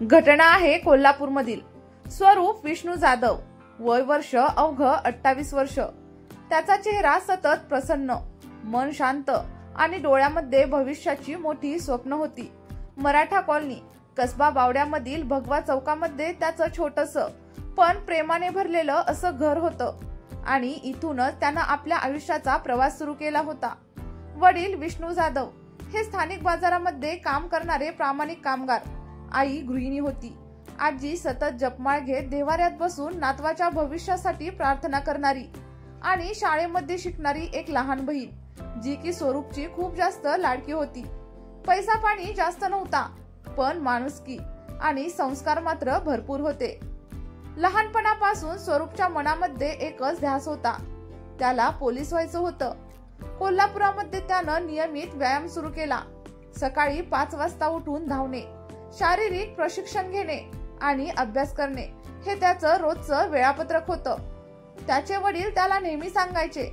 घटना आहे कोल्हापूरमधील। स्वरूप विष्णू जाधव, वय वर्ष अवघ 28 वर्ष। त्याचा चेहरा सतत प्रसन्न, मन शांत आणि डोळ्यामध्ये भविष्याची मोठी स्वप्न होती। मराठा कॉलनी कसबा बावड्यामधील भगवा चौकामध्ये त्याचं छोटंसं पण प्रेमाने भरलेलं असं घर होतं आणि इथूनच त्यानं आपल्या आयुष्याचा प्रवास सुरू केला होता। वडील विष्णू जाधव हे स्थानिक बाजारामध्ये काम करणारे प्रामाणिक कामगार, आई गृहिणी होती। आजी सतत जपमाळ घेत देवाऱ्यात बसून नातवाच्या भविष्यासाठी प्रार्थना करणारी आणि शाळेमध्ये शिकणारी एक लहान बहीण, जी की स्वरूपची खूप जास्त लाडकी होती। पैसा पाणी जास्त नव्हता, पण माणुसकी आणि संस्कार मात्र भरपूर होते। लहानपणापासून स्वरूपच्या मनामध्ये एकच ध्यास होता, त्याला पोलीस व्हायचं होतं। कोल्हापुरामध्ये त्यानं नियमित व्यायाम सुरू केला। सकाळी 5 वाजता उठून धावणे, शारीरिक प्रशिक्षण घेणे आणि अभ्यास करणे हे त्याचं रोजचं वेळापत्रक होतं। त्याचे वडील त्याला नेहमी सांगायचे,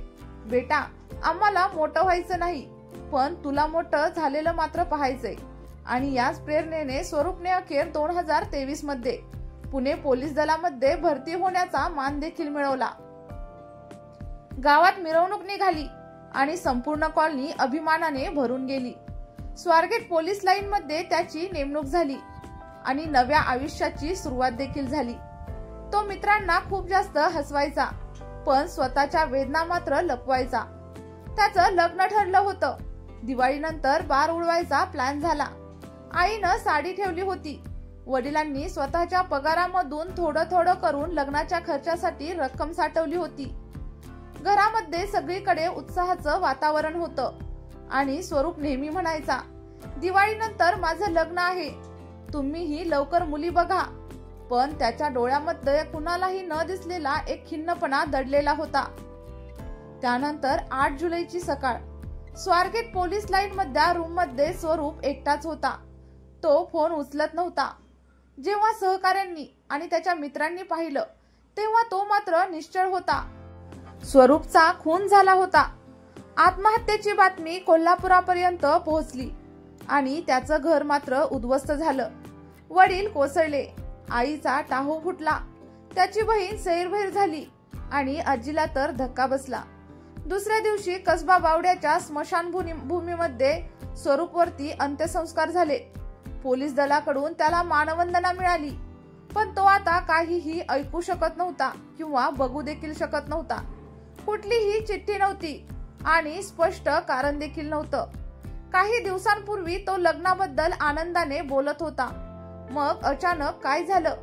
बेटा आम्हाला मोठं व्हायचं नाही, पण तुला मोठं झालेलं मात्र पाहायचंय। आणि याच प्रेरणेने स्वरूपने अखेर 2023 मध्ये पुणे पोलीस दलामध्ये भरती होण्याचा मान देखील मिळवला। गावात मिरवणूक निघाली आणि संपूर्ण कॉलनी अभिमानाने भरून गेली। स्वारगेट पोलीस लाईन मध्ये त्याची नेमणूक झाली आणि नव्या आयुष्याची सुरुवात देखील झाली। तो मित्रांना खूप जास्त हसवायचा, पण स्वतःच्या वेदना मात्र लपवायचा। त्याचं लग्न ठरलं होतं। दिवाळीनंतर बार उडवायचा प्लॅन झाला। आईनं साडी ठेवली होती। वडिलांनी स्वतःच्या पगारामधून थोडं थोडं करून लग्नाच्या खर्चासाठी रक्कम साठवली होती। घरामध्ये सगळीकडे उत्साहाचं वातावरण होतं आणि स्वरूप नेहमी म्हणायचा, दिवाळीनंतर माझं लग्न आहे, तुम्हीही लवकर मुली बघा। पण त्याच्या डोळ्यामध्ये कुणालाही न दिसलेला एक खिन्नपणा दडलेला होता। त्यानंतर 8 जुलैची सकाळ, स्वारगेट पोलीस लाईन मधल्या रूम मध्ये स्वरूप एकटाच होता। तो फोन उचलत नव्हता। जेव्हा सहकाऱ्यांनी आणि त्याच्या मित्रांनी पाहिलं, तेव्हा तो मात्र निश्चळ होता। स्वरूपचा खून झाला होता। आत्महत्येची बातमी कोल्हापुरापर्यंत पोहोचली आणि त्याचं घर मात्र उद्ध्वस्त झालं। वडील कोसळले, आईचा टाहू फुटला, त्याची बहीण सैरभैर झाली आणि आजीला तर धक्का बसला। दुसऱ्या दिवशी कसबा बावड्याच्या स्मशानभूमीमध्ये स्वरूपवरती अंत्यसंस्कार झाले। पोलीस दलाकडून त्याला मानवंदना मिळाली, पण तो आता काहीही ऐकू शकत नव्हता किंवा बघू देखील शकत नव्हता। कुठलीही चिठ्ठी नव्हती आणि स्पष्ट कारण देखील नव्हतं। काही दिवसांपूर्वी तो लग्नाबद्दल आनंदाने बोलत होता, मग अचानक काय झालं?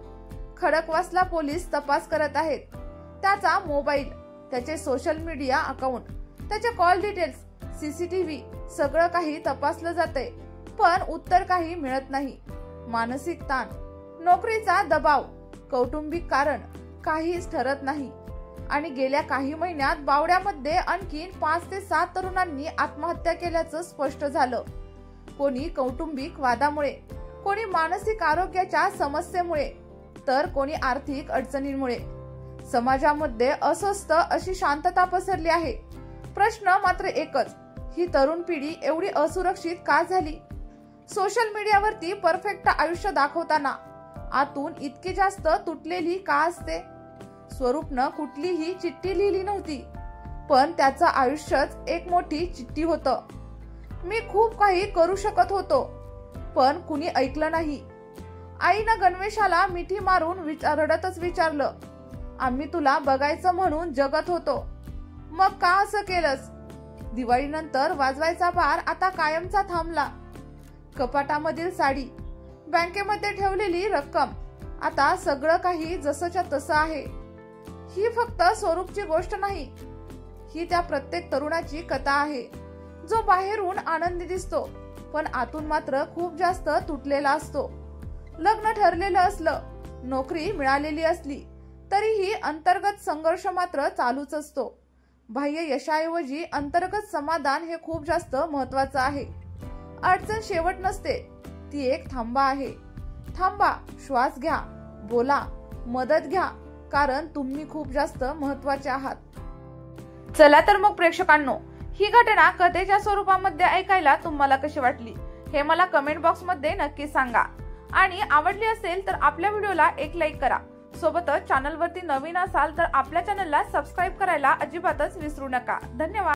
खडकवासला पोलीस तपास करत आहेत। त्याचा मोबाईल, त्याचे सोशल मीडिया अकाउंट, त्याचे कॉल डिटेल्स, सीसीटीव्ही सगळं काही तपासलं जातंय, पण उत्तर काही मिळत नाही। मानसिक ताण, नोकरीचा दबाव, कौटुंबिक कारण काहीच ठरत नाही आणि गेल्या काही महिन्यात बावड्यामध्ये आणखी 5 ते 7 तरुणांनी आत्महत्या केल्याचं स्पष्ट झालं। कोणी कौटुंबिक वादामुळे, कोणी मानसिक आरोग्याच्या समस्येमुळे, तर कोणी आर्थिक अडचणींमुळे। समाजामध्ये अस्वस्थ अशी शांतता पसरली आहे। प्रश्न मात्र एकच, ही तरुण पिढी एवढी असुरक्षित का झाली? सोशल मीडियावरती परफेक्ट आयुष्य दाखवताना आतून इतकी जास्त तुटलेली का असते? स्वरूपनं कुठलीही चिठ्ठी लिहिली नव्हती, पण त्याचं आयुष्यच एक मोठी चिठ्ठी होतं। मी खूप काही करू शकत होतो, पण कुणी ऐकलं नाही। आईनं गणवेशाला मिठी मारून रडतच विचारलं, आम्ही तुला बघायचं म्हणून जगत होतो, मग का असं केलंस? दिवाळीनंतर वाजवायचा बार आता कायमचा थांबला। कपाटामधील साडी, बँकेमध्ये ठेवलेली रक्कम, आता सगळं काही जसंच्या तसं आहे। ही फक्त स्वरूपची गोष्ट नाही, ही त्या प्रत्येक तरुणाची कथा आहे, जो बाहेरून आनंदी दिसतो, पण आतून मात्र खूप जास्त तुटलेला असतो। लग्न ठरलेलं असलं, नोकरी मिळालेली असली, तरीही अंतर्गत संघर्ष मात्र चालूच असतो। बाह्य यशाऐवजी अंतर्गत समाधान हे खूप जास्त महत्वाचं आहे। अडचण शेवट नसते, ती एक थांबा आहे। थांबा, श्वास घ्या, बोला, मदत घ्या, कारण तुम्ही खूप जास्त महत्वाचे आहात। चला तर मग प्रेक्षकांनो, ही घटना कथेच्या स्वरूपामध्ये ऐकायला तुम्हाला कशी वाटली हे मला कमेंट बॉक्स मध्ये नक्की सांगा आणि आवडली असेल तर आपल्या व्हिडिओला एक लाईक करा। सोबतच चॅनलवरती नवीन असाल तर आपल्या चॅनलला सबस्क्राइब करायला अजिबातच विसरू नका। धन्यवाद।